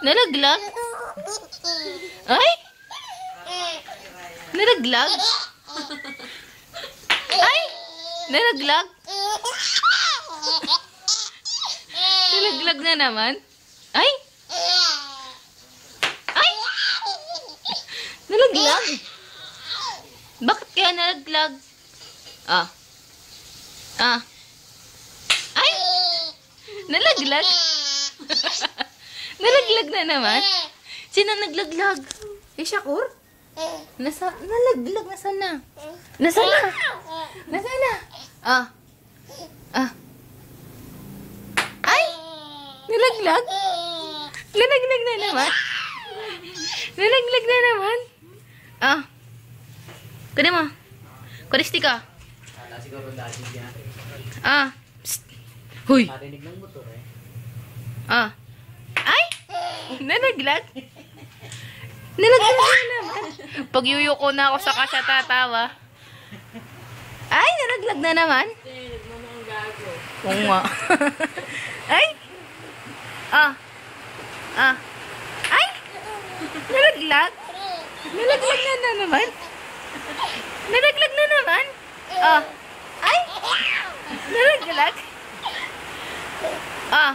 Nalaglag? Ay! Nalaglag? Ay! Nalaglag? Nalaglag na naman? Ay! Ay! Nalaglag? Bakit kaya nalaglag? Ah. Ah. Ay! Nalaglag? Nalaglag na naman? Sino naglaglag? Eh, Shakur? Nalaglag. Nasaan na? Nasaan na? Nasaan na? Ah. Ah. Ay! Nalaglag? Nalaglag na naman? Nalaglag na naman? Ah. Kunin mo. Kuristi ka. Ah. Psst. Huy. Ah. Ay! Nalaglag? Nalaglag na naman. Pag yuyuko na ako sa kasya tatawa. Ay! Nalaglag na naman? Oo nga. Ay! Ah. Ah. Ay! Nalaglag? Nalaglag na naman? Nalaglag na naman? Ah. Ay! Nalaglag? Ah.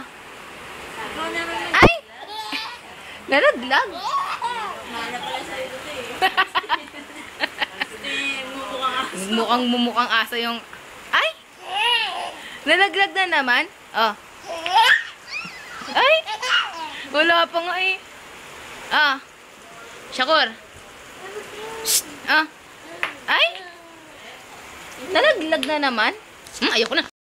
Ay! Nalaglag? Mukhang aso yung... Ay! Nalaglag na naman? Oh. Ay! Wala pa nga eh. Ah. Shakur. Shh. Ah. Ay! Nalaglag na naman? Ayoko na.